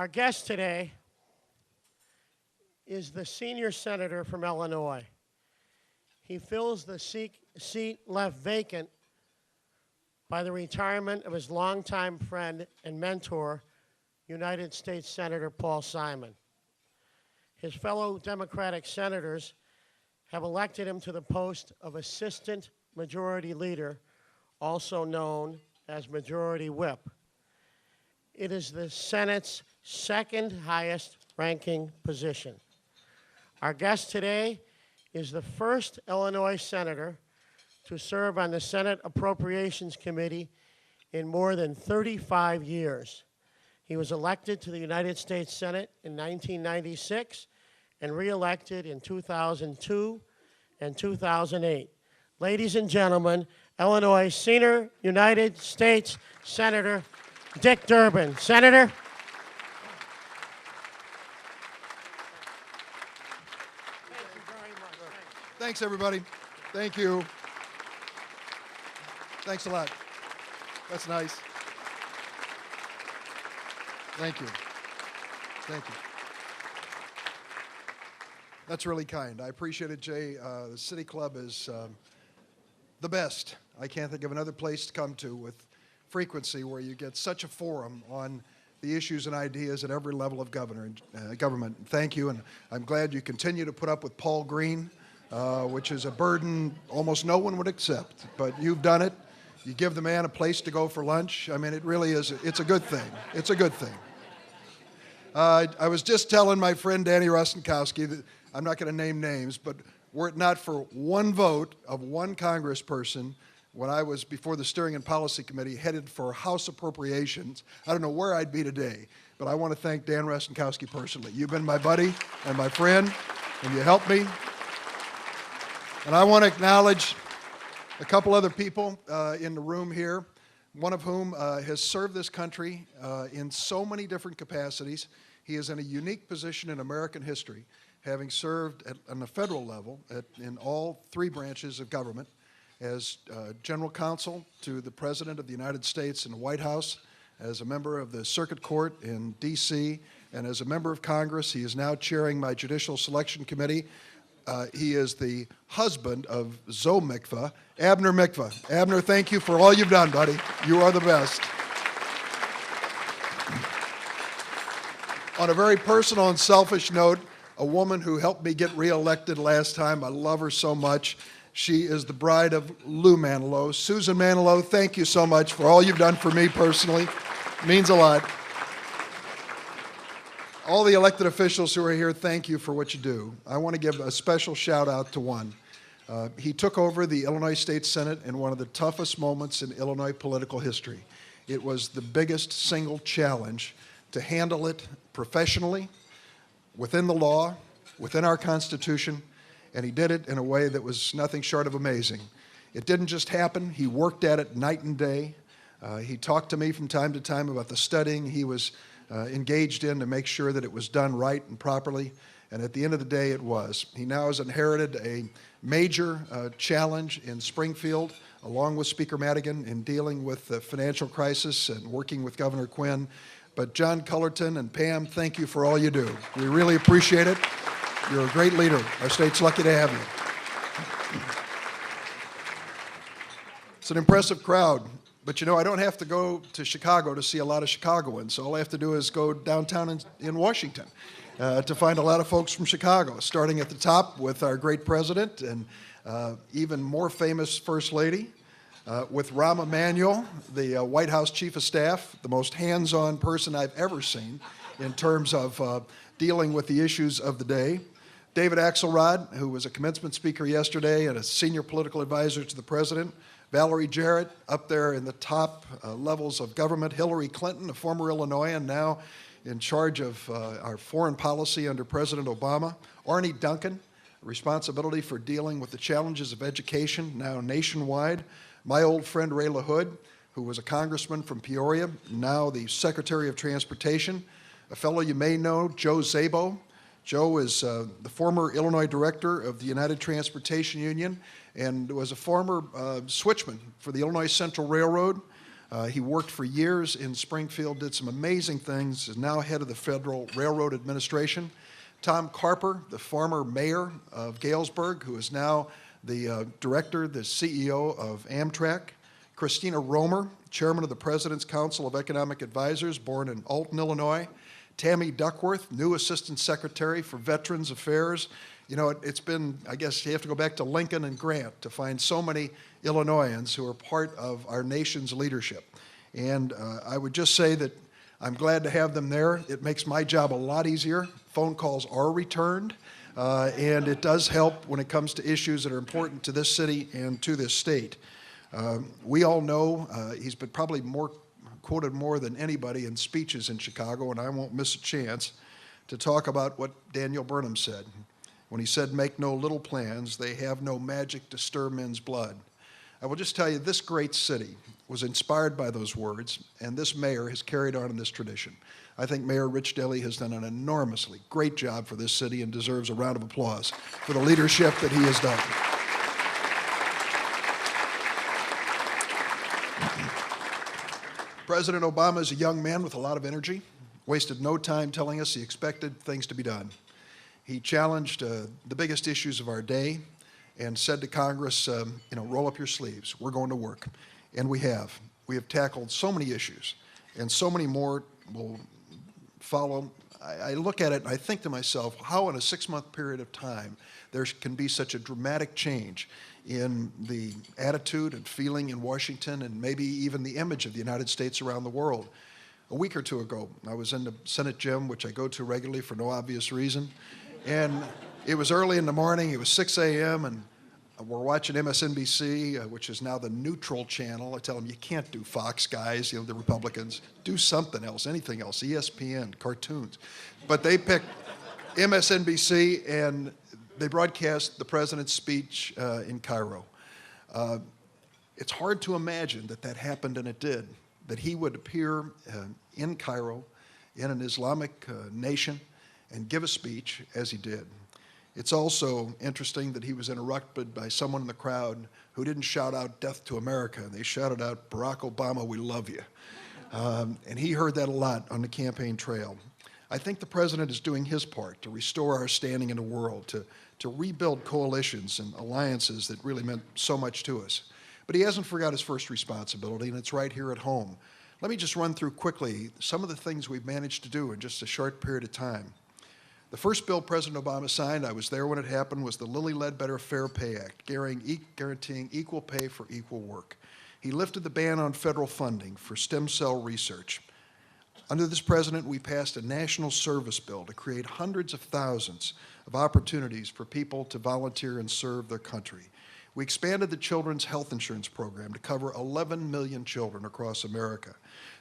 Our guest today is the senior senator from Illinois. He fills the seat left vacant by the retirement of his longtime friend and mentor, United States Senator Paul Simon. His fellow Democratic senators have elected him to the post of Assistant Majority Leader, also known as Majority Whip. It is the Senate's second highest ranking position. Our guest today is the first Illinois senator to serve on the Senate Appropriations Committee in more than 35 years. He was elected to the United States Senate in 1996 and re-elected in 2002 and 2008. Ladies and gentlemen, Illinois Senior United States Senator Dick Durbin. Senator. Thank you very much. Thanks, everybody. Thank you. Thanks a lot. That's nice. Thank you. Thank you. That's really kind. I appreciate it, Jay. The City Club is the best. I can't think of another place to come to with frequency where you get such a forum on the issues and ideas at every level of government. Thank you, and I'm glad you continue to put up with Paul Green, which is a burden almost no one would accept, but you've done it. You give the man a place to go for lunch. I mean, it really is, it's a good thing. It's a good thing. I was just telling my friend Danny Rostenkowski that I'm not going to name names, but were it not for one vote of one congressperson when I was before the Steering and Policy Committee headed for House Appropriations, I don't know where I'd be today, but I want to thank Dan Rostenkowski personally. You've been my buddy and my friend, and you helped me. And I want to acknowledge a couple other people in the room here, one of whom has served this country in so many different capacities. He is in a unique position in American history, having served on the federal level in all three branches of government, as general counsel to the President of the United States in the White House, as a member of the Circuit Court in D.C., and as a member of Congress. He is now chairing my Judicial Selection Committee. He is the husband of Zoe Mikva, Abner Mikva. Abner, thank you for all you've done, buddy. You are the best. On a very personal and selfish note, a woman who helped me get reelected last time, I love her so much. She is the bride of Lou Manilow. Susan Manilow, thank you so much for all you've done for me personally. It means a lot. All the elected officials who are here, thank you for what you do. I want to give a special shout out to one. He took over the Illinois State Senate in one of the toughest moments in Illinois political history. It was the biggest single challenge to handle it professionally, within the law, within our Constitution, and he did it in a way that was nothing short of amazing. It didn't just happen. He worked at it night and day. He talked to me from time to time about the studying he was engaged in to make sure that it was done right and properly, and at the end of the day, it was. He now has inherited a major challenge in Springfield, along with Speaker Madigan, in dealing with the financial crisis and working with Governor Quinn. But John Cullerton and Pam, thank you for all you do. We really appreciate it. You're a great leader. Our state's lucky to have you. It's an impressive crowd. But you know, I don't have to go to Chicago to see a lot of Chicagoans. All I have to do is go downtown in Washington to find a lot of folks from Chicago, starting at the top with our great president and even more famous First Lady, with Rahm Emanuel, the White House Chief of Staff, the most hands-on person I've ever seen in terms of dealing with the issues of the day. David Axelrod, who was a commencement speaker yesterday and a senior political advisor to the president. Valerie Jarrett, up there in the top levels of government. Hillary Clinton, a former Illinoisan, now in charge of our foreign policy under President Obama. Arnie Duncan, responsibility for dealing with the challenges of education, now nationwide. My old friend Ray LaHood, who was a congressman from Peoria, now the Secretary of Transportation. A fellow you may know, Joe Szabo. Joe is the former Illinois director of the United Transportation Union and was a former switchman for the Illinois Central Railroad. He worked for years in Springfield, did some amazing things, is now head of the Federal Railroad Administration. Tom Carper, the former mayor of Galesburg, who is now the director, the CEO of Amtrak. Christina Romer, chairman of the President's Council of Economic Advisors, born in Alton, Illinois. Tammy Duckworth, new assistant secretary for Veterans Affairs. You know, it's been, I guess you have to go back to Lincoln and Grant to find so many Illinoisans who are part of our nation's leadership. And I would just say that I'm glad to have them there. It makes my job a lot easier. Phone calls are returned, and it does help when it comes to issues that are important to this city and to this state. We all know he's been probably quoted more than anybody in speeches in Chicago, and I won't miss a chance to talk about what Daniel Burnham said when he said, "Make no little plans, they have no magic to stir men's blood." I will just tell you, this great city was inspired by those words, and this mayor has carried on in this tradition. I think Mayor Rich Daley has done an enormously great job for this city and deserves a round of applause for the leadership that he has done. President Obama is a young man with a lot of energy, wasted no time telling us he expected things to be done. He challenged the biggest issues of our day and said to Congress, roll up your sleeves, we're going to work. And we have. We have tackled so many issues, and so many more will follow. I look at it and I think to myself, how in a 6-month period of time there can be such a dramatic change in the attitude and feeling in Washington and maybe even the image of the United States around the world. A week or two ago, I was in the Senate gym, which I go to regularly for no obvious reason, and it was early in the morning, it was 6 a.m., and we're watching MSNBC, which is now the neutral channel. I tell them, you can't do Fox, guys, the Republicans. Do something else, anything else, ESPN, cartoons. But they picked MSNBC, and they broadcast the president's speech in Cairo. It's hard to imagine that that happened, and it did, that he would appear in Cairo, in an Islamic nation, and give a speech as he did. It's also interesting that he was interrupted by someone in the crowd who didn't shout out "Death to America." They shouted out, "Barack Obama, we love you." And he heard that a lot on the campaign trail. I think the president is doing his part to restore our standing in the world, to rebuild coalitions and alliances that really meant so much to us. But he hasn't forgot his first responsibility, and it's right here at home. Let me just run through quickly some of the things we've managed to do in just a short period of time. The first bill President Obama signed, I was there when it happened, was the Lilly Ledbetter Fair Pay Act, guaranteeing equal pay for equal work. He lifted the ban on federal funding for stem cell research. Under this president, we passed a national service bill to create hundreds of thousands of opportunities for people to volunteer and serve their country. We expanded the Children's Health Insurance Program to cover 11 million children across America.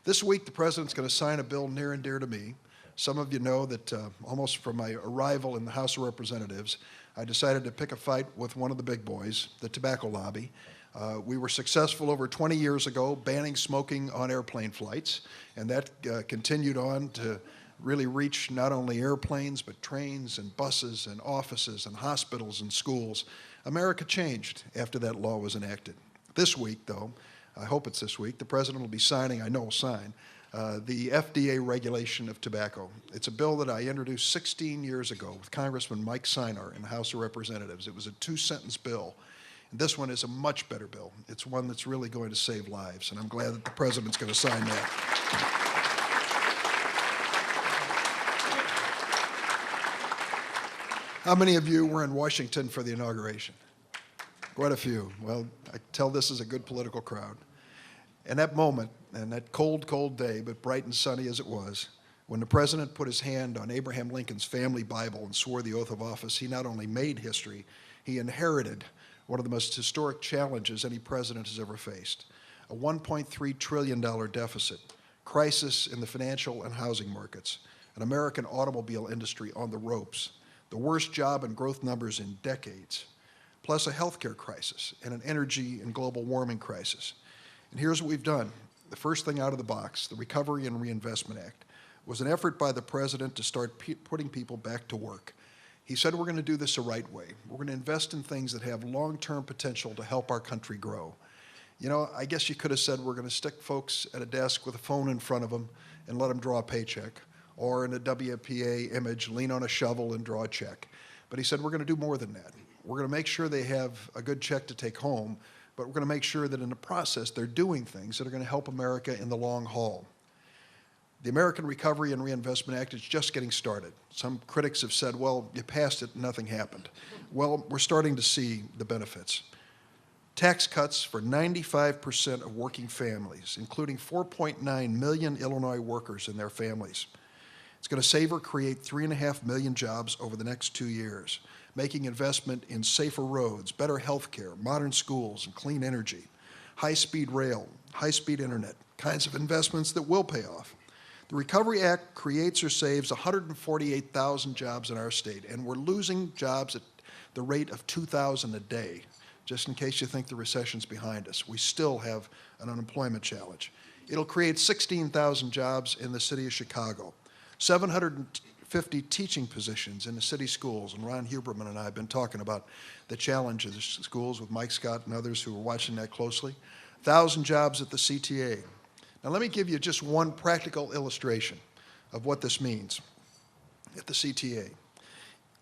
This week, the president's going to sign a bill near and dear to me. Some of you know that almost from my arrival in the House of Representatives, I decided to pick a fight with one of the big boys, the tobacco lobby. We were successful over 20 years ago banning smoking on airplane flights, and that continued on to really reach not only airplanes, but trains and buses and offices and hospitals and schools. America changed after that law was enacted. This week, though, I hope it's this week, the president will be signing, I know will sign, the FDA regulation of tobacco. It's a bill that I introduced 16 years ago with Congressman Mike Sinar in the House of Representatives. It was a 2-sentence bill. And this one is a much better bill. It's one that's really going to save lives, and I'm glad that the president's going to sign that. How many of you were in Washington for the inauguration? Quite a few. Well, I tell this is a good political crowd. And that moment, and that cold, cold day, but bright and sunny as it was, when the president put his hand on Abraham Lincoln's family Bible and swore the oath of office, he not only made history, he inherited one of the most historic challenges any president has ever faced, a $1.3 trillion deficit, crisis in the financial and housing markets, an American automobile industry on the ropes, the worst job and growth numbers in decades, plus a healthcare crisis and an energy and global warming crisis. And here's what we've done. The first thing out of the box, the Recovery and Reinvestment Act, was an effort by the president to start putting people back to work. He said we're going to do this the right way. We're going to invest in things that have long-term potential to help our country grow. You know, I guess you could have said we're going to stick folks at a desk with a phone in front of them and let them draw a paycheck, or in a WPA image, lean on a shovel and draw a check. But he said we're going to do more than that. We're going to make sure they have a good check to take home, but we're going to make sure that in the process they're doing things that are going to help America in the long haul. The American Recovery and Reinvestment Act is just getting started. Some critics have said, well, you passed it and nothing happened. Well, we're starting to see the benefits. Tax cuts for 95% of working families, including 4.9 million Illinois workers and their families. It's going to save or create 3.5 million jobs over the next 2 years, making investment in safer roads, better health care, modern schools, and clean energy, high-speed rail, high-speed internet, kinds of investments that will pay off. The Recovery Act creates or saves 148,000 jobs in our state, and we're losing jobs at the rate of 2,000 a day. Just in case you think the recession's behind us, we still have an unemployment challenge. It'll create 16,000 jobs in the city of Chicago, 750 teaching positions in the city schools, and Ron Huberman and I have been talking about the challenge of the schools with Mike Scott and others who are watching that closely, 1,000 jobs at the CTA. Now let me give you just one practical illustration of what this means at the CTA.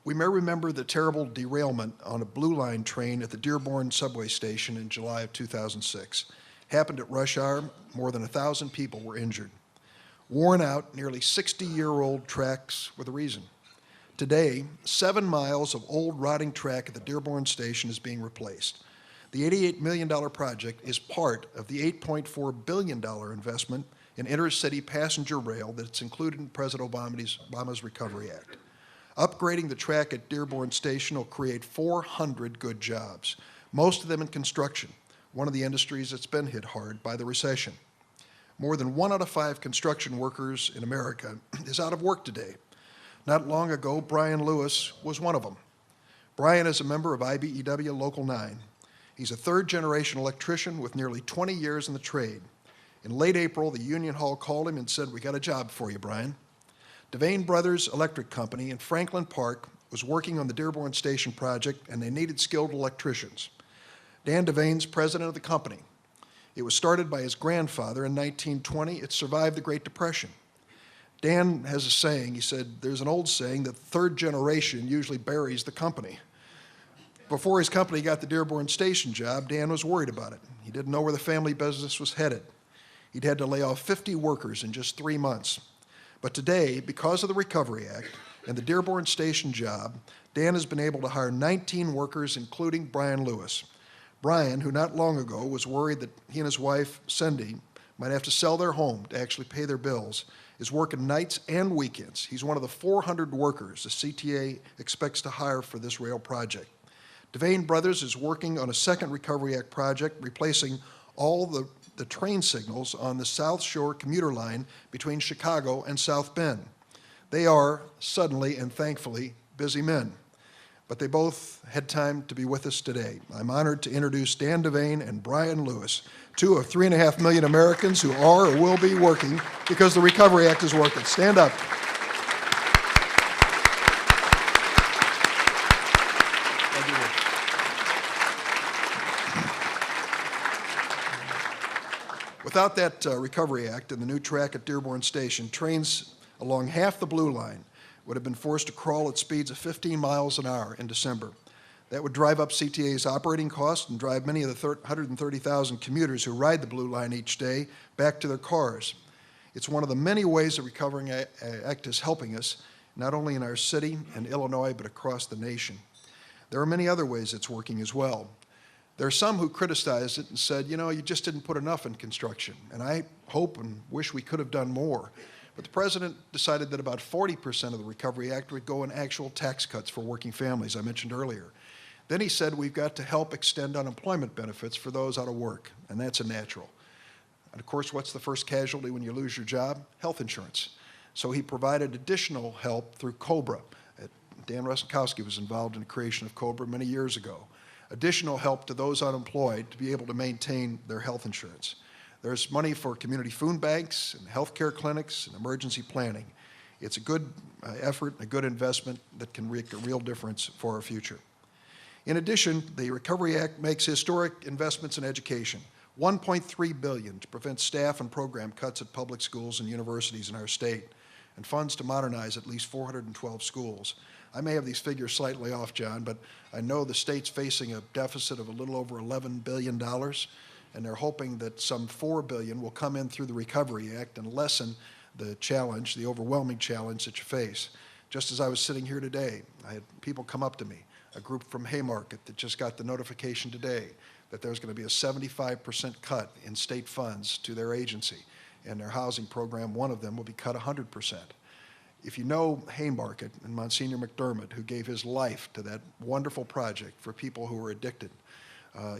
We may remember the terrible derailment on a Blue Line train at the Dearborn subway station in July of 2006. Happened at rush hour. More than 1,000 people were injured. Worn out, nearly 60-year-old tracks were the reason. Today, 7 miles of old rotting track at the Dearborn station is being replaced. The $88 million project is part of the $8.4 billion investment in intercity passenger rail that's included in President Obama's Recovery Act. Upgrading the track at Dearborn Station will create 400 good jobs, most of them in construction, one of the industries that's been hit hard by the recession. More than 1 out of 5 construction workers in America is out of work today. Not long ago, Brian Lewis was one of them. Brian is a member of IBEW Local 9. He's a third-generation electrician with nearly 20 years in the trade. In late April, the Union Hall called him and said, "We got a job for you, Brian." Devane Brothers Electric Company in Franklin Park was working on the Dearborn Station project, and they needed skilled electricians. Dan Devane's president of the company. It was started by his grandfather in 1920. It survived the Great Depression. Dan has a saying. He said, there's an old saying that third generation usually buries the company. Before his company got the Dearborn Station job, Dan was worried about it. He didn't know where the family business was headed. He'd had to lay off 50 workers in just 3 months. But today, because of the Recovery Act and the Dearborn Station job, Dan has been able to hire 19 workers, including Brian Lewis. Brian, who not long ago was worried that he and his wife, Cindy, might have to sell their home to actually pay their bills, is working nights and weekends. He's one of the 400 workers the CTA expects to hire for this rail project. Devane Brothers is working on a second Recovery Act project, replacing all the train signals on the South Shore commuter line between Chicago and South Bend. They are, suddenly and thankfully, busy men. But they both had time to be with us today. I'm honored to introduce Dan Devane and Brian Lewis, 2 of 3.5 million Americans who are or will be working because the Recovery Act is working. Stand up. Without that Recovery Act and the new track at Dearborn Station, trains along half the Blue Line would have been forced to crawl at speeds of 15 miles an hour in December. That would drive up CTA's operating costs and drive many of the 130,000 commuters who ride the Blue Line each day back to their cars. It's one of the many ways the Recovery Act is helping us, not only in our city and Illinois, but across the nation. There are many other ways it's working as well. There are some who criticized it and said, you know, you just didn't put enough in construction. And I hope and wish we could have done more. But the president decided that about 40% of the Recovery Act would go in actual tax cuts for working families, I mentioned earlier. Then he said we've got to help extend unemployment benefits for those out of work, and that's a natural. And of course, what's the first casualty when you lose your job? Health insurance. So he provided additional help through COBRA. Dan Rusikowski was involved in the creation of COBRA many years ago. Additional help to those unemployed to be able to maintain their health insurance. There's money for community food banks and healthcare clinics and emergency planning. It's a good effort and a good investment that can make a real difference for our future. In addition, the Recovery Act makes historic investments in education. $1.3 billion to prevent staff and program cuts at public schools and universities in our state, and funds to modernize at least 412 schools. I may have these figures slightly off, John, but I know the state's facing a deficit of a little over $11 billion, and they're hoping that some $4 billion will come in through the Recovery Act and lessen the challenge, the overwhelming challenge that you face. Just as I was sitting here today, I had people come up to me, a group from Haymarket that just got the notification today that there's going to be a 75% cut in state funds to their agency, and their housing program, one of them, will be cut 100%. If you know Haymarket and Monsignor McDermott, who gave his life to that wonderful project for people who are addicted,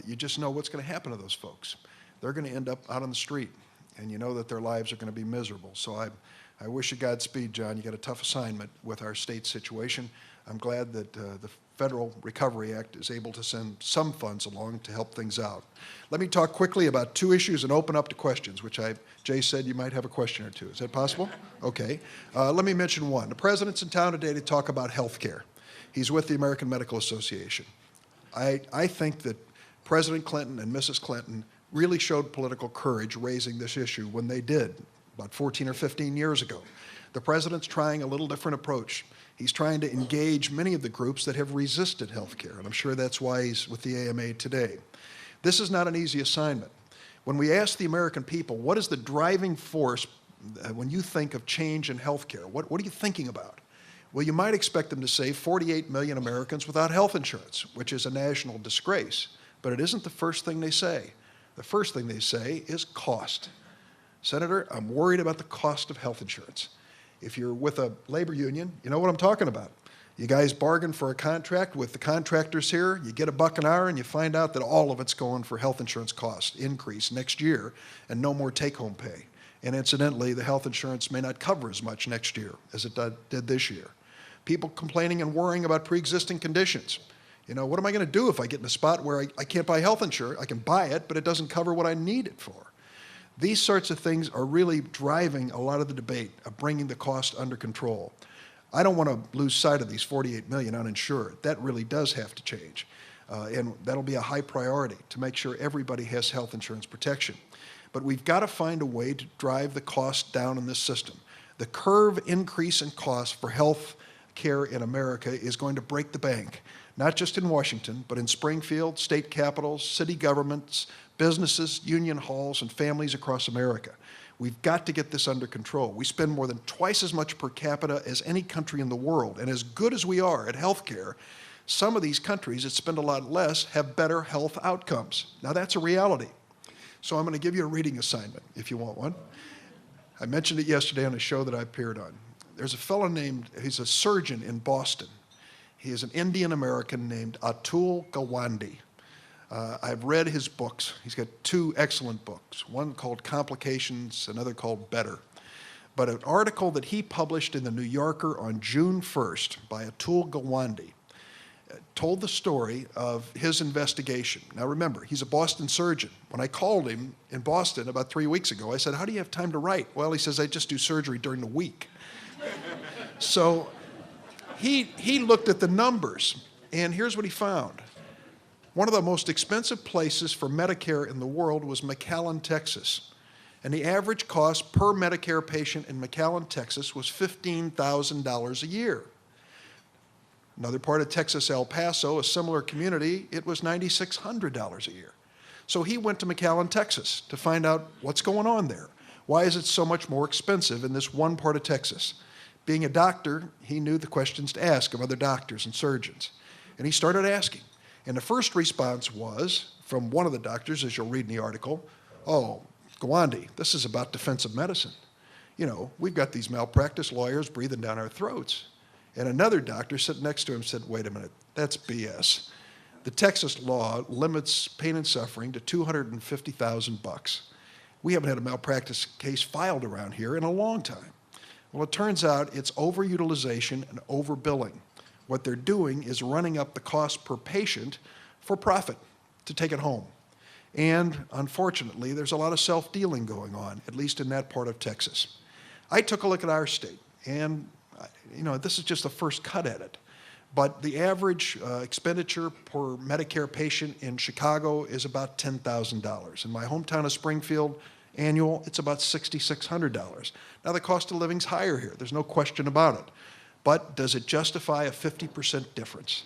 you just know what's going to happen to those folks. They're going to end up out on the street, and you know that their lives are going to be miserable. So I wish you Godspeed, John. You got a tough assignment with our state situation. I'm glad that the Federal Recovery Act is able to send some funds along to help things out. Let me talk quickly about two issues and open up to questions, which Jay said you might have a question or two. Is that possible? Okay. Let me mention one. The president's in town today to talk about health care. He's with the American Medical Association. I think that President Clinton and Mrs. Clinton really showed political courage raising this issue when they did, about 14 or 15 years ago. The president's trying a little different approach. He's trying to engage many of the groups that have resisted health care, and I'm sure that's why he's with the AMA today. This is not an easy assignment. When we ask the American people, what is the driving force when you think of change in health care? What are you thinking about? Well, you might expect them to say 48 million Americans without health insurance, which is a national disgrace, but it isn't the first thing they say. The first thing they say is cost. Senator, I'm worried about the cost of health insurance. If you're with a labor union, you know what I'm talking about. You guys bargain for a contract with the contractors here, you get $1 an hour, and you find out that all of it's going for health insurance cost increase next year and no more take-home pay. And incidentally, the health insurance may not cover as much next year as it did this year. People complaining and worrying about pre-existing conditions. You know, what am I going to do if I get in a spot where I can't buy health insurance? I can buy it, but it doesn't cover what I need it for. These sorts of things are really driving a lot of the debate of bringing the cost under control. I don't want to lose sight of these 48 million uninsured. That really does have to change. And that'll be a high priority to make sure everybody has health insurance protection. But we've got to find a way to drive the cost down in this system. The curve increase in cost for health care in America is going to break the bank, not just in Washington, but in Springfield, state capitals, city governments, businesses, union halls, and families across America. We've got to get this under control. We spend more than twice as much per capita as any country in the world, and as good as we are at health care, some of these countries that spend a lot less have better health outcomes. Now that's a reality. So I'm going to give you a reading assignment if you want one. I mentioned it yesterday on a show that I appeared on. There's a fellow he's a surgeon in Boston. He is an Indian American named Atul Gawande. I've read his books. He's got two excellent books, one called Complications, another called Better. But an article that he published in the New Yorker on June 1st by Atul Gawande told the story of his investigation. Now remember, he's a Boston surgeon. When I called him in Boston about 3 weeks ago, I said, how do you have time to write? Well, he says, I just do surgery during the week. So he looked at the numbers, and here's what he found. One of the most expensive places for Medicare in the world was McAllen, Texas. And the average cost per Medicare patient in McAllen, Texas was $15,000 a year. Another part of Texas, El Paso, a similar community, it was $9,600 a year. So he went to McAllen, Texas to find out what's going on there. Why is it so much more expensive in this one part of Texas? Being a doctor, he knew the questions to ask of other doctors and surgeons. And he started asking. And the first response was, from one of the doctors, as you'll read in the article, oh, Gawande, this is about defensive medicine. You know, we've got these malpractice lawyers breathing down our throats. And another doctor sitting next to him said, wait a minute, that's BS. The Texas law limits pain and suffering to $250,000. We haven't had a malpractice case filed around here in a long time. Well, it turns out it's overutilization and overbilling. What they're doing is running up the cost per patient for profit to take it home. And unfortunately, there's a lot of self-dealing going on, at least in that part of Texas. I took a look at our state, and you know, this is just the first cut at it. but the average expenditure per Medicare patient in Chicago is about $10,000. In my hometown of Springfield, annual, it's about $6,600. Now, the cost of living's higher here. There's no question about it. But does it justify a 50% difference?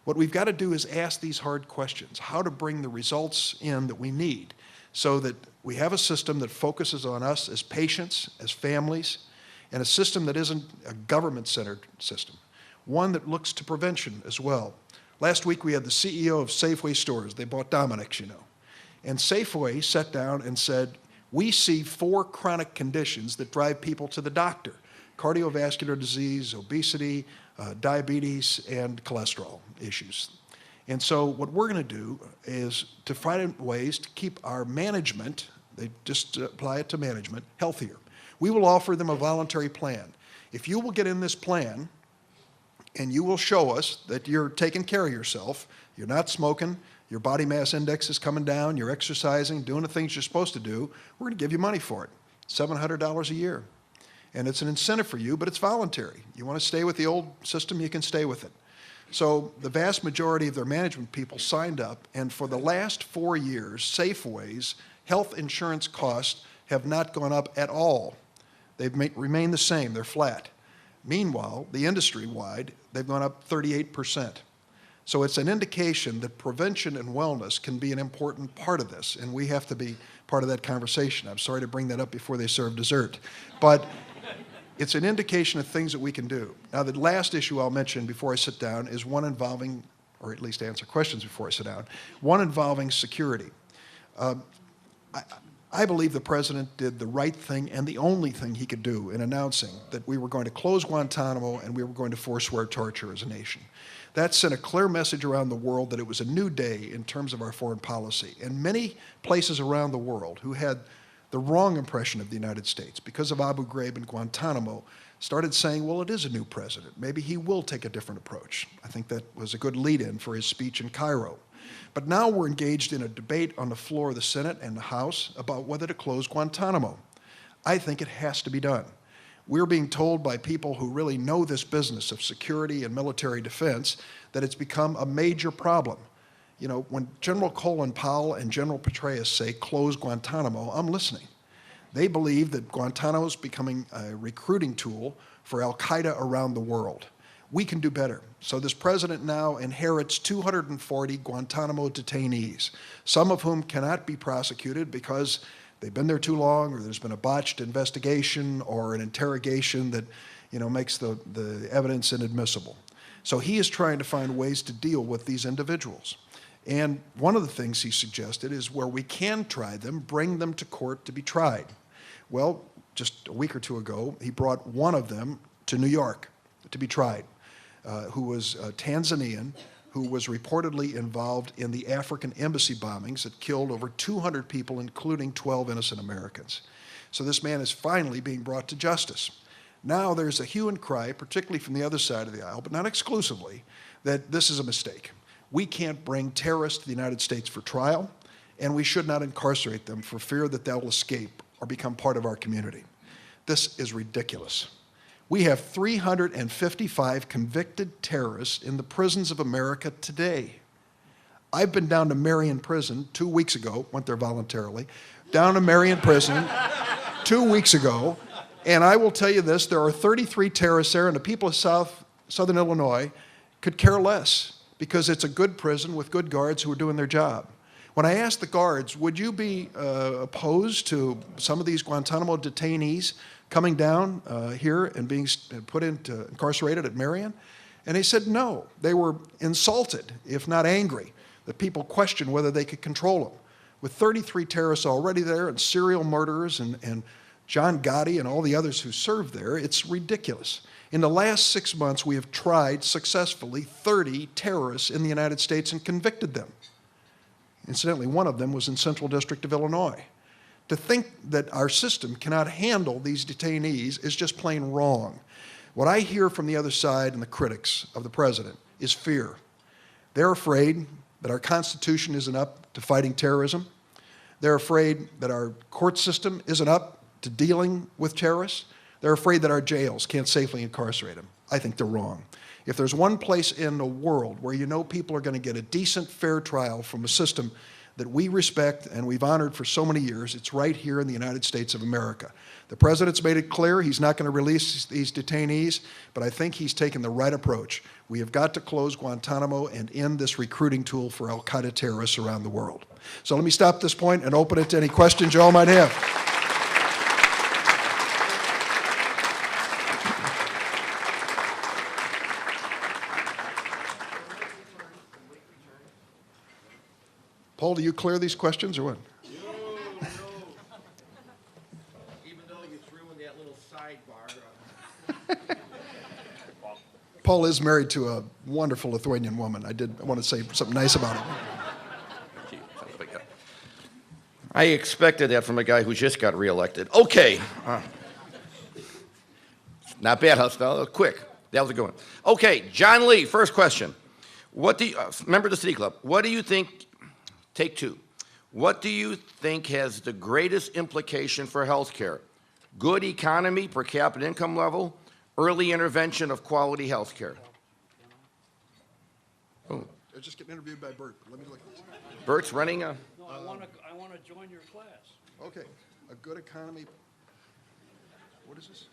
What we've got to do is ask these hard questions, how to bring the results in that we need so that we have a system that focuses on us as patients, as families, and a system that isn't a government-centered system, one that looks to prevention as well. Last week we had the CEO of Safeway stores. They bought Dominic's, you know. And Safeway sat down and said, we see 4 chronic conditions that drive people to the doctor: cardiovascular disease, obesity, diabetes, and cholesterol issues. And so what we're going to do is to find ways to keep our management, they just apply it to management, healthier. We will offer them a voluntary plan. If you will get in this plan and you will show us that you're taking care of yourself, you're not smoking, your body mass index is coming down, you're exercising, doing the things you're supposed to do, we're going to give you money for it, $700 a year. And it's an incentive for you, but it's voluntary. You want to stay with the old system, you can stay with it. So the vast majority of their management people signed up, and for the last 4 years, Safeway's health insurance costs have not gone up at all. They've remained the same, they're flat. Meanwhile, the industry-wide, they've gone up 38%. So it's an indication that prevention and wellness can be an important part of this, and we have to be part of that conversation. I'm sorry to bring that up before they serve dessert. But it's an indication of things that we can do. Now, the last issue I'll mention before I sit down is one involving, or at least answer questions before I sit down, one involving security. I believe the president did the right thing and the only thing he could do in announcing that we were going to close Guantanamo and we were going to forswear torture as a nation. That sent a clear message around the world that it was a new day in terms of our foreign policy. And many places around the world who had the wrong impression of the United States because of Abu Ghraib and Guantanamo started saying, well, it is a new president. Maybe he will take a different approach. I think that was a good lead-in for his speech in Cairo. But now we're engaged in a debate on the floor of the Senate and the House about whether to close Guantanamo. I think it has to be done. We're being told by people who really know this business of security and military defense that it's become a major problem. You know, when General Colin Powell and General Petraeus say close Guantanamo, I'm listening. They believe that Guantanamo is becoming a recruiting tool for al-Qaeda around the world. We can do better. So this president now inherits 240 Guantanamo detainees, some of whom cannot be prosecuted because they've been there too long, or there's been a botched investigation or an interrogation that, you know, makes the evidence inadmissible. So he is trying to find ways to deal with these individuals. And one of the things he suggested is where we can try them, bring them to court to be tried. Well, just a week or two ago, he brought one of them to New York to be tried, who was a Tanzanian, who was reportedly involved in the African embassy bombings that killed over 200 people, including 12 innocent Americans. So this man is finally being brought to justice. Now there's a hue and cry, particularly from the other side of the aisle, but not exclusively, that this is a mistake. We can't bring terrorists to the United States for trial, and we should not incarcerate them for fear that they'll escape or become part of our community. This is ridiculous. We have 355 convicted terrorists in the prisons of America today. I've been down to Marion Prison 2 weeks ago, went there voluntarily, down to Marion Prison 2 weeks ago, and I will tell you this, there are 33 terrorists there, and the people of Southern Illinois could care less because it's a good prison with good guards who are doing their job. When I asked the guards, would you be opposed to some of these Guantanamo detainees coming down here and being put into incarcerated at Marion? And they said no. They were insulted, if not angry, that people questioned whether they could control them. With 33 terrorists already there and serial murderers and John Gotti and all the others who served there, it's ridiculous. In the last 6 months, we have tried successfully 30 terrorists in the United States and convicted them. Incidentally, one of them was in Central District of Illinois. To think that our system cannot handle these detainees is just plain wrong. What I hear from the other side and the critics of the president is fear. They're afraid that our Constitution isn't up to fighting terrorism. They're afraid that our court system isn't up to dealing with terrorists. They're afraid that our jails can't safely incarcerate them. I think they're wrong. If there's one place in the world where you know people are going to get a decent, fair trial from a system that we respect and we've honored for so many years, it's right here in the United States of America. The president's made it clear he's not going to release these detainees, but I think he's taken the right approach. We have got to close Guantanamo and end this recruiting tool for al-Qaeda terrorists around the world. So let me stop at this point and open it to any questions you all might have. Paul, do you clear these questions or what? No. Even though you threw in that little sidebar. Paul is married to a wonderful Lithuanian woman. I want to say something nice about him. I expected that from a guy who just got reelected. Okay. Not bad, Hustle. Quick. That was a good one. Okay, John Lee, first question. Member of the City Club, what do you think, take two, what do you think has the greatest implication for health care? Good economy, per capita income level, early intervention of quality health care? Oh. I was just getting interviewed by Bert. Let me look at this. Bert's running a... No, I want to join your class. Okay, a good economy. What is this?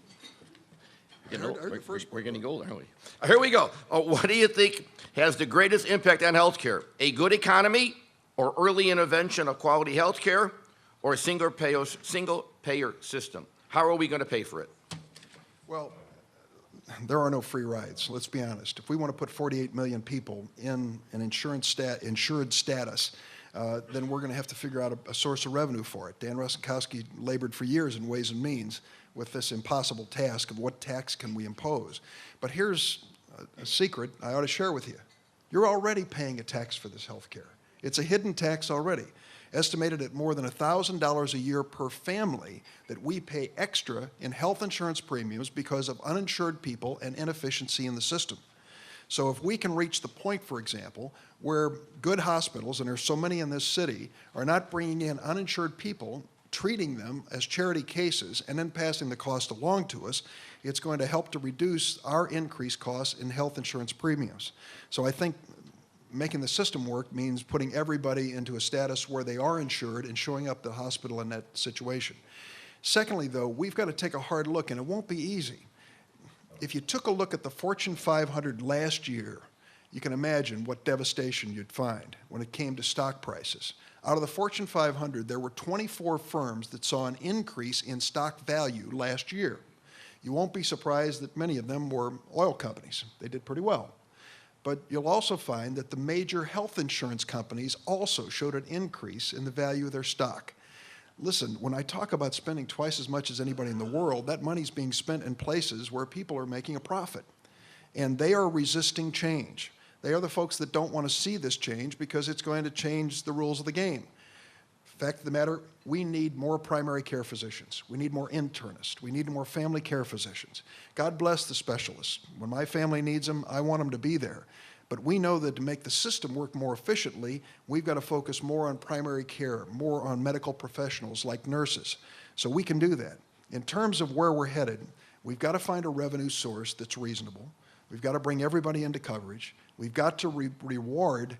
We're getting older, aren't we? Here we go. What do you think has the greatest impact on health care? A good economy, or early intervention of quality health care, or a single payer system? How are we going to pay for it? Well, there are no free rides. Let's be honest. If we want to put 48 million people in an insured status, then we're going to have to figure out a source of revenue for it. Dan Rostenkowski labored for years in Ways and Means with this impossible task of what tax can we impose. But here's a secret I ought to share with you. You're already paying a tax for this health care. It's a hidden tax already, estimated at more than $1,000 a year per family that we pay extra in health insurance premiums because of uninsured people and inefficiency in the system. So if we can reach the point, for example, where good hospitals, and there's so many in this city, are not bringing in uninsured people, treating them as charity cases, and then passing the cost along to us, it's going to help to reduce our increased costs in health insurance premiums. So I think making the system work means putting everybody into a status where they are insured and showing up the hospital in that situation. Secondly, though, we've got to take a hard look, and it won't be easy. If you took a look at the Fortune 500 last year, you can imagine what devastation you'd find when it came to stock prices. Out of the Fortune 500, there were 24 firms that saw an increase in stock value last year. You won't be surprised that many of them were oil companies. They did pretty well. But you'll also find that the major health insurance companies also showed an increase in the value of their stock. Listen, when I talk about spending twice as much as anybody in the world, that money's being spent in places where people are making a profit. And they are resisting change. They are the folks that don't want to see this change because it's going to change the rules of the game. Fact of the matter, we need more primary care physicians. We need more internists. We need more family care physicians. God bless the specialists. When my family needs them, I want them to be there. But we know that to make the system work more efficiently, we've got to focus more on primary care, more on medical professionals like nurses. So we can do that. In terms of where we're headed, we've got to find a revenue source that's reasonable. We've got to bring everybody into coverage. We've got to reward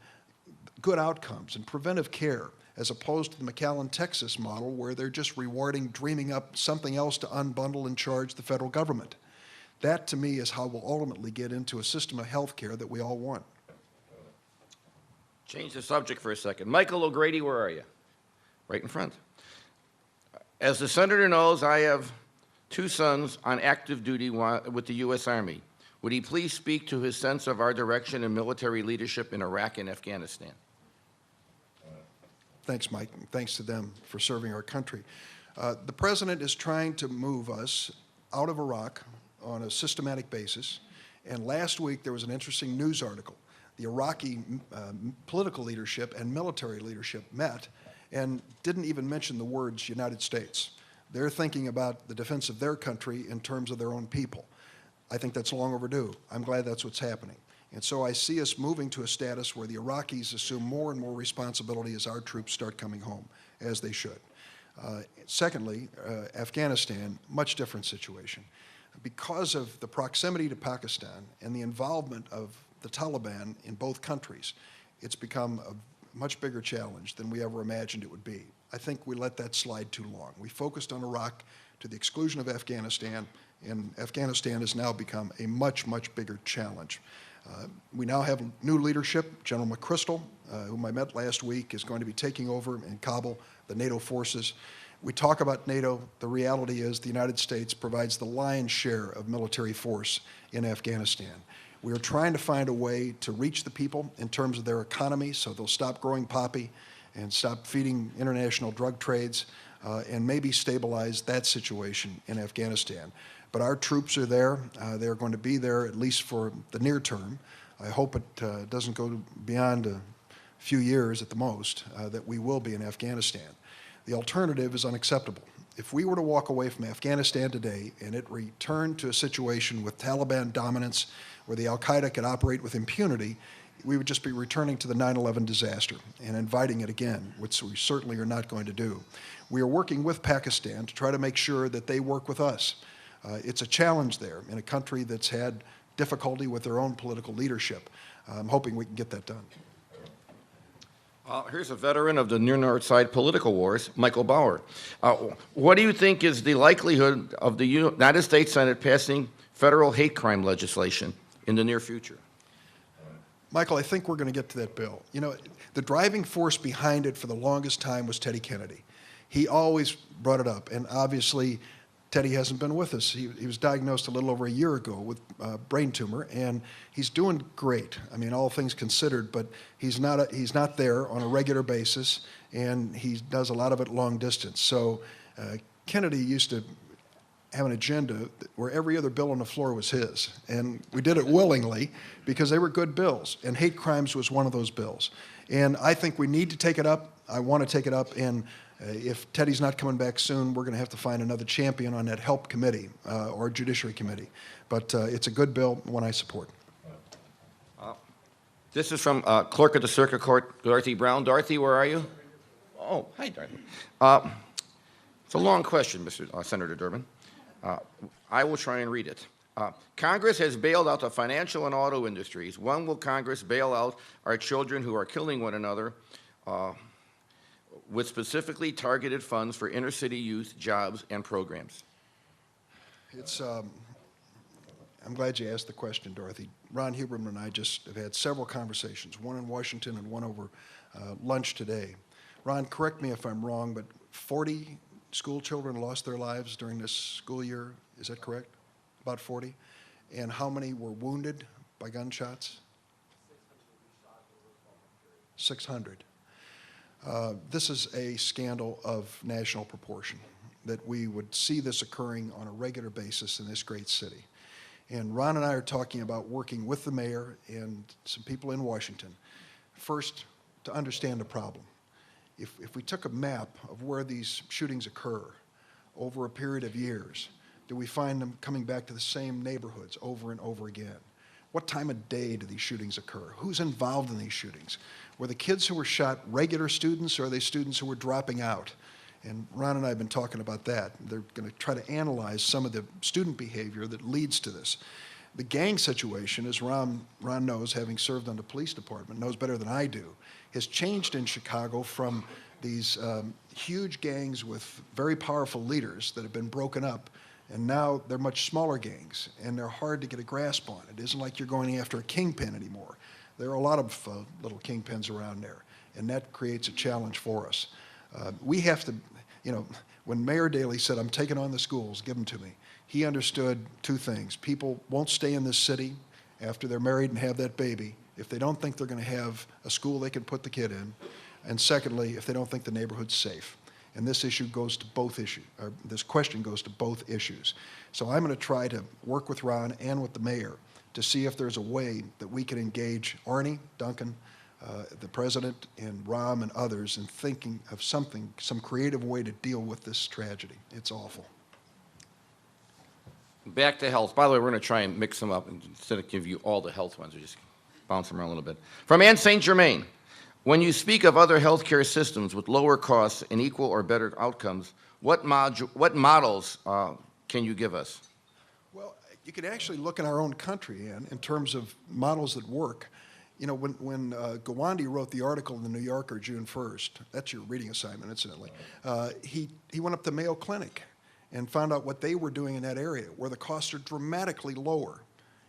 good outcomes and preventive care, as opposed to the McAllen, Texas model, where they're just rewarding, dreaming up something else to unbundle and charge the federal government. That, to me, is how we'll ultimately get into a system of health care that we all want. Change the subject for a second. Michael O'Grady, where are you? Right in front. As the senator knows, I have two sons on active duty with the U.S. Army. Would he please speak to his sense of our direction and military leadership in Iraq and Afghanistan? Thanks, Mike, and thanks to them for serving our country. The president is trying to move us out of Iraq on a systematic basis, and last week there was an interesting news article. The Iraqi political leadership and military leadership met and didn't even mention the words United States. They're thinking about the defense of their country in terms of their own people. I think that's long overdue. I'm glad that's what's happening. And so I see us moving to a status where the Iraqis assume more and more responsibility as our troops start coming home, as they should. Secondly, Afghanistan, much different situation. because of the proximity to Pakistan and the involvement of the Taliban in both countries, it's become a much bigger challenge than we ever imagined it would be. I think we let that slide too long. We focused on Iraq to the exclusion of Afghanistan, and Afghanistan has now become a much, much bigger challenge. We now have new leadership. General McChrystal, whom I met last week, is going to be taking over in Kabul, the NATO forces. We talk about NATO. The reality is the United States provides the lion's share of military force in Afghanistan. We are trying to find a way to reach the people in terms of their economy so they'll stop growing poppy and stop feeding international drug trades and maybe stabilize that situation in Afghanistan. But our troops are there. They're going to be there at least for the near term. I hope it doesn't go beyond a few years at the most that we will be in Afghanistan. The alternative is unacceptable. If we were to walk away from Afghanistan today and it returned to a situation with Taliban dominance where the al-Qaeda could operate with impunity, we would just be returning to the 9/11 disaster and inviting it again, which we certainly are not going to do. We are working with Pakistan to try to make sure that they work with us. It's a challenge there in a country that's had difficulty with their own political leadership. I'm hoping we can get that done. Here's a veteran of the near North Side political wars, Michael Bauer. What do you think is the likelihood of the United States Senate passing federal hate crime legislation in the near future? Michael, I think we're going to get to that bill. You know, the driving force behind it for the longest time was Teddy Kennedy. He always brought it up, and obviously Teddy hasn't been with us. He was diagnosed a little over a year ago with brain tumor, and he's doing great. I mean, all things considered, but he's not there on a regular basis, and he does a lot of it long distance. So Kennedy used to have an agenda where every other bill on the floor was his, and we did it willingly because they were good bills, and hate crimes was one of those bills. And I think we need to take it up. I want to take it up, and if Teddy's not coming back soon, we're going to have to find another champion on that HELP committee or Judiciary Committee. But it's a good bill, one I support. This is from Clerk of the Circuit Court, Dorothy Brown. Dorothy, where are you? Oh, hi, Dorothy. It's a long question, Senator Durbin. I will try and read it. Congress has bailed out the financial and auto industries. When will Congress bail out our children who are killing one another with specifically targeted funds for inner city youth, jobs, and programs? I'm glad you asked the question, Dorothy. Ron Huberman and I just have had several conversations, one in Washington and one over lunch today. Ron, correct me if I'm wrong, but 40 school children lost their lives during this school year. Is that correct? About 40? And how many were wounded by gunshots? 600. This is a scandal of national proportion, that we would see this occurring on a regular basis in this great city. And Ron and I are talking about working with the mayor and some people in Washington, first to understand the problem. If we took a map of where these shootings occur over a period of years, do we find them coming back to the same neighborhoods over and over again? What time of day do these shootings occur? Who's involved in these shootings? Were the kids who were shot regular students, or are they students who were dropping out? And Ron and I have been talking about that. They're going to try to analyze some of the student behavior that leads to this. The gang situation, as Ron knows, having served on the police department, knows better than I do, has changed in Chicago from these huge gangs with very powerful leaders that have been broken up, and now they're much smaller gangs, and they're hard to get a grasp on. It isn't like you're going after a kingpin anymore. There are a lot of little kingpins around there, and that creates a challenge for us. We have to, when Mayor Daley said, "I'm taking on the schools, give them to me," he understood two things. People won't stay in this city after they're married and have that baby if they don't think they're going to have a school they can put the kid in, and secondly, if they don't think the neighborhood's safe. And this issue goes to both issues, or this question goes to both issues. So I'm going to try to work with Ron and with the mayor to see if there's a way that we can engage Arnie, Duncan, the president, and Ram and others in thinking of some creative way to deal with this tragedy. It's awful. Back to health. By the way, we're going to try and mix them up instead of give you all the health ones. We just bounce them around a little bit. From Ann St. Germain, when you speak of other healthcare systems with lower costs and equal or better outcomes, what models can you give us? Well, You could actually look in our own country, Ann, in terms of models that work. You know, when Gawande wrote the article in the New Yorker June 1st, that's your reading assignment, incidentally, he went up to Mayo Clinic and found out what they were doing in that area, where the costs are dramatically lower.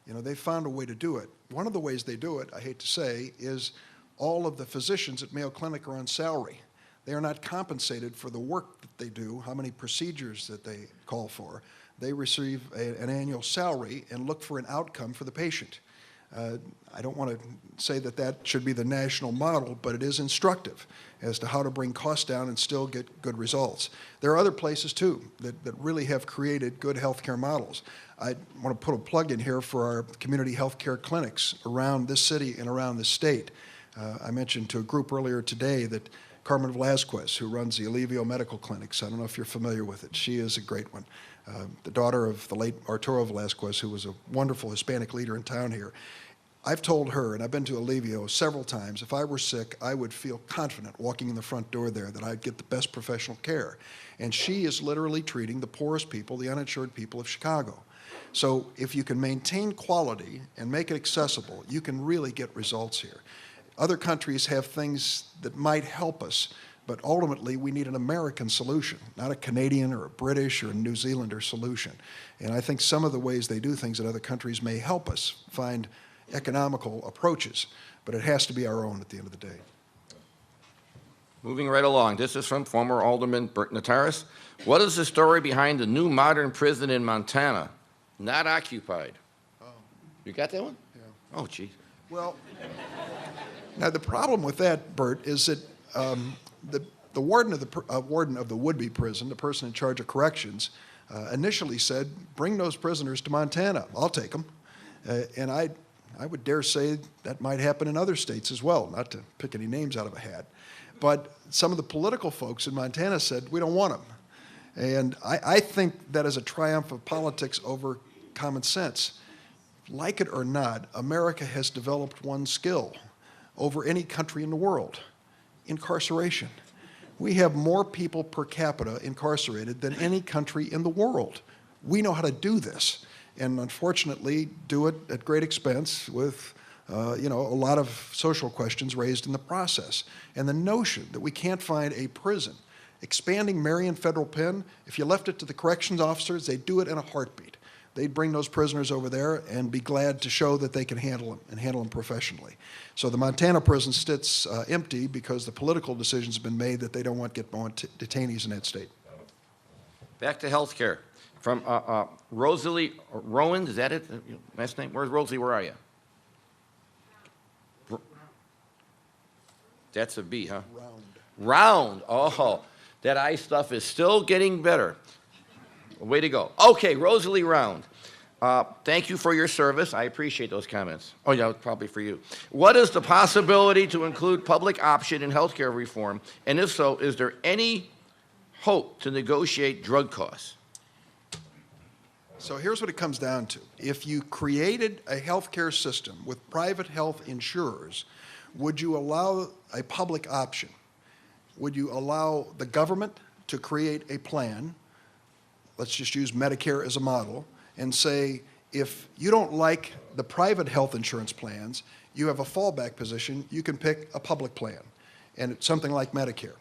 You know, they found a way to do it. One of the ways they do it, I hate to say, is all of the physicians at Mayo Clinic are on salary. They are not compensated for the work that they do, how many procedures that they call for. They receive an annual salary and look for an outcome for the patient. I don't want to say that that should be the national model, but it is instructive as to how to bring costs down and still get good results. There are other places, too, that really have created good healthcare models. I want to put a plug in here for our community healthcare clinics around this city and around the state. I mentioned to a group earlier today that Carmen Velasquez, who runs the Alivio Medical Clinics, I don't know if you're familiar with it. She is a great one. The daughter of the late Arturo Velasquez, who was a wonderful Hispanic leader in town here. I've told her, and I've been to Alivio several times, if I were sick, I would feel confident walking in the front door there that I'd get the best professional care. And she is literally treating the poorest people, the uninsured people of Chicago. So if you can maintain quality and make it accessible, you can really get results here. Other countries have things that might help us, but ultimately we need an American solution, not a Canadian or a British or a New Zealander solution. And I think some of the ways they do things in other countries may help us find economical approaches, but it has to be our own at the end of the day. Moving right along, this is from former Alderman Bert Notaris. What is the story behind the new modern prison in Montana, not occupied? Oh. You got that one? Yeah. Oh, geez. Well, now the problem with that, Bert, is that the warden of the would-be prison, the person in charge of corrections, initially said, "Bring those prisoners to Montana. I'll take them." And I would dare say that might happen in other states as well, not to pick any names out of a hat. But some of the political folks in Montana said, "We don't want them." And I think that is a triumph of politics over common sense. Like it or not, America has developed one skill over any country in the world: incarceration. We have more people per capita incarcerated than any country in the world. We know how to do this, and unfortunately do it at great expense with a lot of social questions raised in the process. And the notion that we can't find a prison, expanding Marion Federal Pen, if you left it to the corrections officers, they'd do it in a heartbeat. They'd bring those prisoners over there and be glad to show that they can handle them and handle them professionally. So the Montana prison sits empty because the political decision's been made that they don't want to get more detainees in that state. Back to health care. From Rosalie Rowan, is that it? Last name? Where's Rosalie? Where are you? That's a B, huh? Round. Oh, that eye stuff is still getting better. Way to go. Okay, Rosalie Round. Thank you for your service. I appreciate those comments. Oh, yeah, probably for you. What is the possibility to include public option in healthcare reform? And if so, is there any hope to negotiate drug costs? So here's what it comes down to. If you created a healthcare system with private health insurers, would you allow a public option? Would you allow the government to create a plan? Let's just use Medicare as a model and say, if you don't like the private health insurance plans, you have a fallback position, you can pick a public plan, and it's something like Medicare.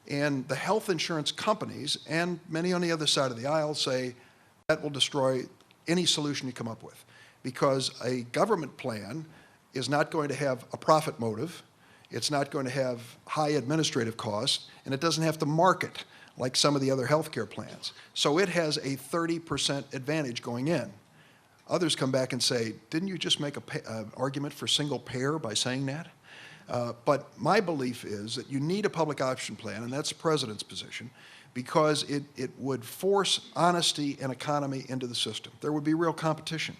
And the health insurance companies, and many on the other side of the aisle, say that will destroy any solution you come up with, because a government plan is not going to have a profit motive, it's not going to have high administrative costs, and it doesn't have to market like some of the other healthcare plans. So it has a 30% advantage going in. Others come back and say, didn't you just make an argument for single payer by saying that? But my belief is that you need a public option plan, and that's the president's position, because it would force honesty and economy into the system. There would be real competition,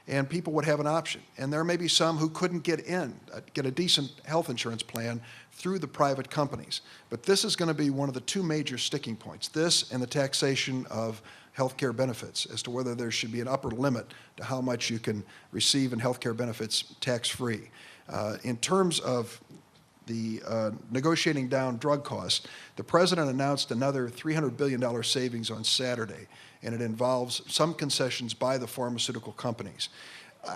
and people would have an option. And there may be some who couldn't get a decent health insurance plan through the private companies. But this is going to be one of the two major sticking points, this and the taxation of health care benefits, as to whether there should be an upper limit to how much you can receive in health care benefits tax-free. In terms of the negotiating down drug costs, the president announced another $300 billion savings on Saturday, and it involves some concessions by the pharmaceutical companies.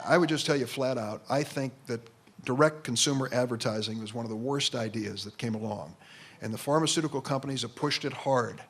I would just tell you flat out, I think that direct consumer advertising was one of the worst ideas that came along, and the pharmaceutical companies have pushed it hard.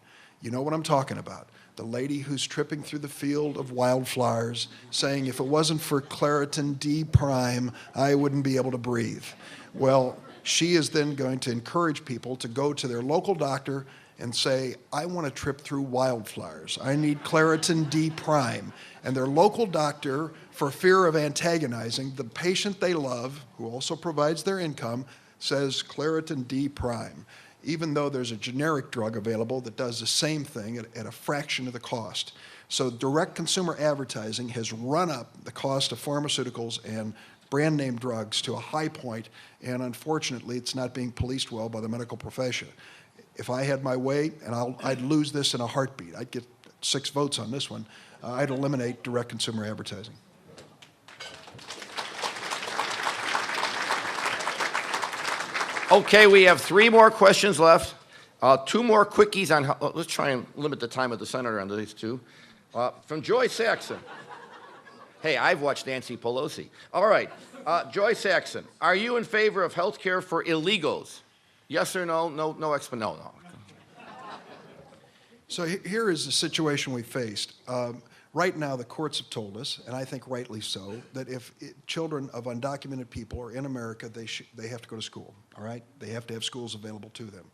You know what I'm talking about. The lady who's tripping through the field of wildflowers saying, if it wasn't for Claritin D prime, I wouldn't be able to breathe. Well, she is then going to encourage people to go to their local doctor and say, I want to trip through wildflowers. I need Claritin D prime. And their local doctor, for fear of antagonizing the patient they love, who also provides their income, says Claritin D prime, even though there's a generic drug available that does the same thing at a fraction of the cost. So direct consumer advertising has run up the cost of pharmaceuticals and brand name drugs to a high point, and unfortunately it's not being policed well by the medical profession. If I had my way, and I'd lose this in a heartbeat, I'd get 6 votes on this one, I'd eliminate direct consumer advertising. Okay, we have 3 more questions left. 2 more quickies on, let's try and limit the time of the senator on these 2. From Joy Saxon. Hey, I've watched Nancy Pelosi. All right, Joy Saxon, are you in favor of health care for illegals? Yes or no? No explanation. No. So here is the situation we faced. Right now, the courts have told us, and I think rightly so, that if children of undocumented people are in America, they have to go to school, all right? They have to have schools available to them.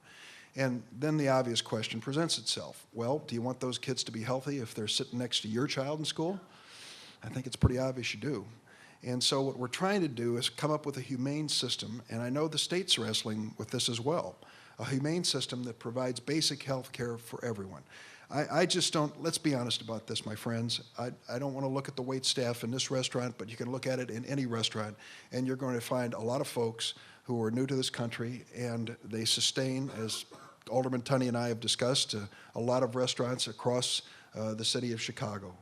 And then the obvious question presents itself. Well, do you want those kids to be healthy if they're sitting next to your child in school? I think it's pretty obvious you do. And so what we're trying to do is come up with a humane system, and I know the state's wrestling with this as well, a humane system that provides basic health care for everyone. I just don't, let's be honest about this, my friends. I don't want to look at the wait staff in this restaurant, but you can look at it in any restaurant, and you're going to find a lot of folks who are new to this country, and they sustain, as Alderman Tunney and I have discussed, a lot of restaurants across the city of Chicago.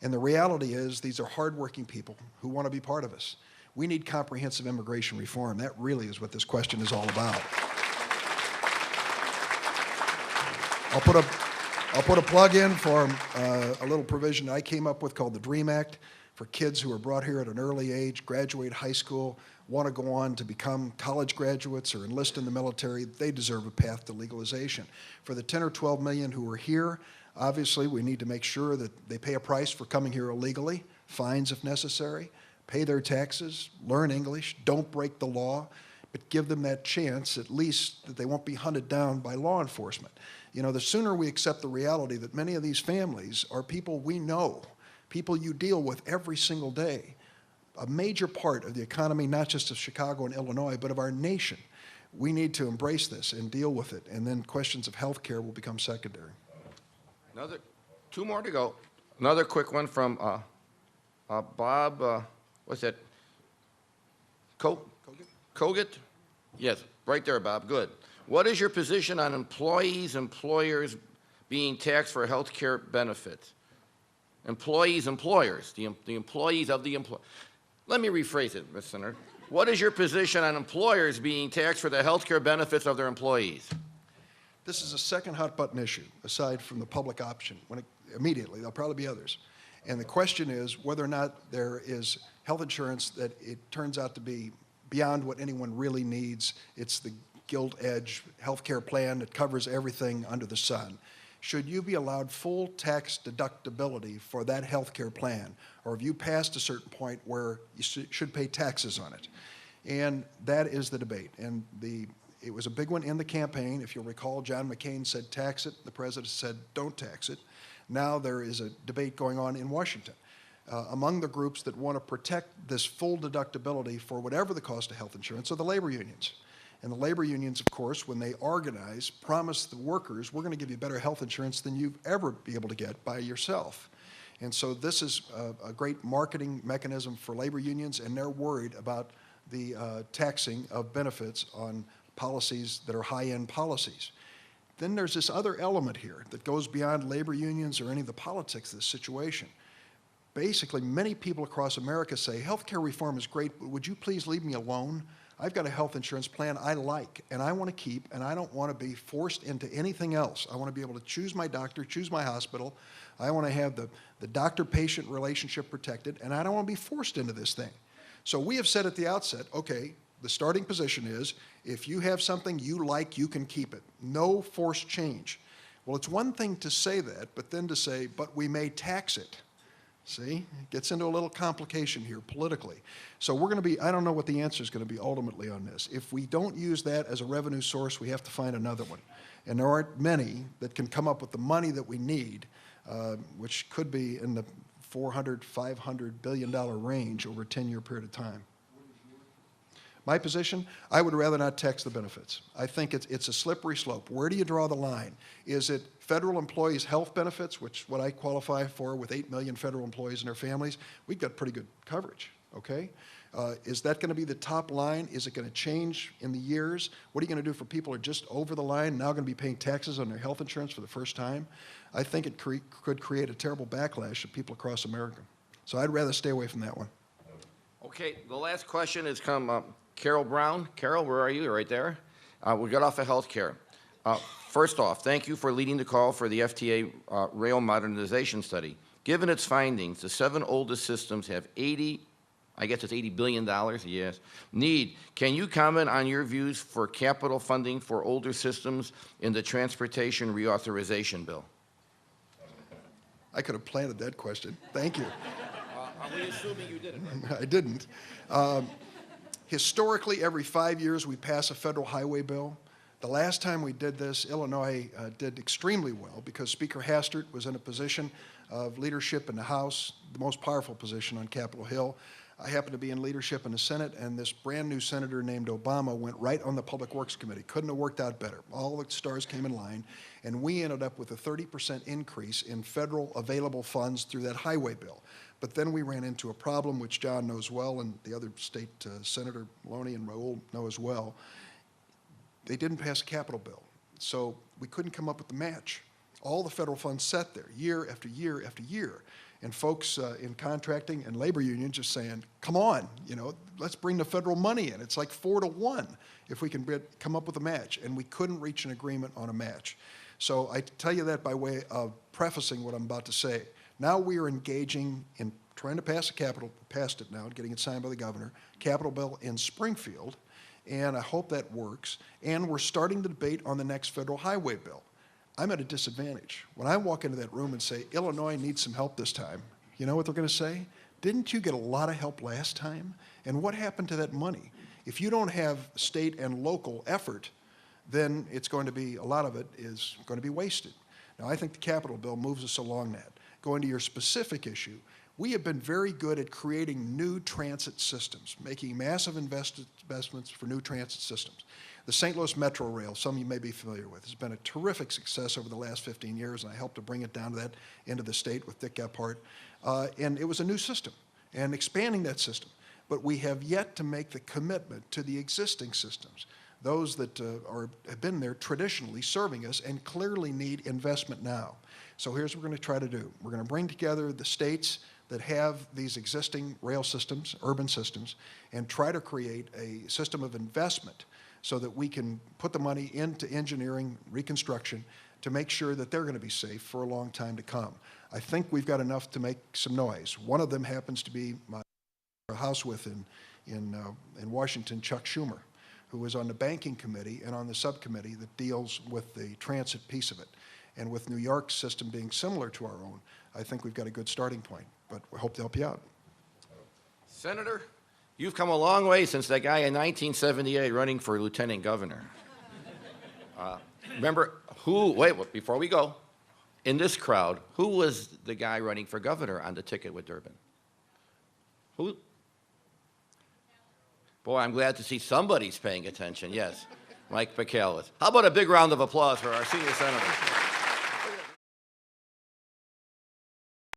And the reality is these are hardworking people who want to be part of us. We need comprehensive immigration reform. That really is what this question is all about. I'll put a plug in for a little provision I came up with called the DREAM Act for kids who are brought here at an early age, graduate high school, want to go on to become college graduates or enlist in the military. They deserve a path to legalization. For the 10 or 12 million who are here, obviously we need to make sure that they pay a price for coming here illegally, fines if necessary, pay their taxes, learn English, don't break the law, but give them that chance at least that they won't be hunted down by law enforcement. You know, the sooner we accept the reality that many of these families are people we know, people you deal with every single day, a major part of the economy, not just of Chicago and Illinois, but of our nation. We need to embrace this and deal with it, and then questions of health care will become secondary. Another 2 more to go. Another quick one from Bob, what's that? Kogut? Yes, right there, Bob, good. What is your position on employees, employers being taxed for health care benefits? Employees, employers, the employees of the employer. Let me rephrase it, Mr. Senator. What is your position on employers being taxed for the health care benefits of their employees? This is a second hot button issue, aside from the public option. Immediately, there'll probably be others. And the question is whether or not there is health insurance that it turns out to be beyond what anyone really needs. It's the gilt edge health care plan that covers everything under the sun. Should you be allowed full tax deductibility for that health care plan? Or have you passed a certain point where you should pay taxes on it? And that is the debate. And it was a big one in the campaign. If you'll recall, John McCain said tax it. The president said don't tax it. Now there is a debate going on in Washington among the groups that want to protect this full deductibility for whatever the cost of health insurance are the labor unions. And the labor unions, of course, when they organize, promise the workers, we're going to give you better health insurance than you've ever be able to get by yourself. And so this is a great marketing mechanism for labor unions, and they're worried about the taxing of benefits on policies that are high-end policies. Then there's this other element here that goes beyond labor unions or any of the politics of this situation. Basically, many people across America say, healthcare reform is great, but would you please leave me alone? I've got a health insurance plan I like and I want to keep, and I don't want to be forced into anything else. I want to be able to choose my doctor, choose my hospital. I want to have the doctor-patient relationship protected, and I don't want to be forced into this thing. So we have said at the outset, okay, the starting position is if you have something you like, you can keep it. No forced change. Well, it's one thing to say that, but then to say, but we may tax it. See, it gets into a little complication here politically. So we're going to be, I don't know what the answer is going to be ultimately on this. If we don't use that as a revenue source, we have to find another one. And there aren't many that can come up with the money that we need, which could be in the $400, $500 billion range over a 10-year period of time. My position, I would rather not tax the benefits. I think it's a slippery slope. Where do you draw the line? Is it federal employees' health benefits, which what I qualify for with 8 million federal employees and their families? We've got pretty good coverage, okay? Is that going to be the top line? Is it going to change in the years? What are you going to do for people who are just over the line, now going to be paying taxes on their health insurance for the first time? I think it could create a terrible backlash of people across America. So I'd rather stay away from that one. Okay, the last question has come Carol Brown. Carol, where are you? You're right there. We got off of health care. First off, thank you for leading the call for the FTA rail modernization study. Given its findings, the 7 oldest systems have $80 billion, yes, need. Can you comment on your views for capital funding for older systems in the transportation reauthorization bill? I could have planted that question. Thank you. Are we assuming you didn't? I didn't. Historically, every 5 years, we pass a federal highway bill. The last time we did this, Illinois did extremely well because Speaker Hastert was in a position of leadership in the House, the most powerful position on Capitol Hill. I happened to be in leadership in the Senate, and this brand new senator named Obama went right on the Public Works Committee. Couldn't have worked out better. All the stars came in line, and we ended up with a 30% increase in federal available funds through that highway bill. But then we ran into a problem, which John knows well, and the other state Senator Maloney and Raul know as well. They didn't pass a capital bill, so we couldn't come up with the match. All the federal funds sat there year after year after year. And folks in contracting and labor unions are saying, come on, let's bring the federal money in. It's like 4-1 if we can come up with a match. And we couldn't reach an agreement on a match. So I tell you that by way of prefacing what I'm about to say. Now we are engaging in trying to pass passed it now, getting it signed by the governor, capital bill in Springfield, and I hope that works. And we're starting the debate on the next federal highway bill. I'm at a disadvantage. When I walk into that room and say, Illinois needs some help this time, you know what they're going to say? Didn't you get a lot of help last time? And what happened to that money? If you don't have state and local effort, then it's going to be, a lot of it is going to be wasted. Now, I think the capital bill moves us along that. Going to your specific issue, we have been very good at creating new transit systems, making massive investments for new transit systems. The St. Louis Metro Rail, some of you may be familiar with, has been a terrific success over the last 15 years, and I helped to bring it down to that end of the state with Dick Gephardt. And it was a new system, and expanding that system. But we have yet to make the commitment to the existing systems, those that have been there traditionally serving us and clearly need investment now. So here's what we're going to try to do. We're going to bring together the states that have these existing rail systems, urban systems, and try to create a system of investment so that we can put the money into engineering, reconstruction, to make sure that they're going to be safe for a long time to come. I think we've got enough to make some noise. One of them happens to be my house with in Washington, Chuck Schumer, who was on the banking committee and on the subcommittee that deals with the transit piece of it. And with New York's system being similar to our own, I think we've got a good starting point, but we hope to help you out. Senator, you've come a long way since that guy in 1978 running for lieutenant governor. Remember before we go, in this crowd, who was the guy running for governor on the ticket with Durbin? Who? Boy, I'm glad to see somebody's paying attention, yes. Mike McCallis. How about a big round of applause for our senior senator?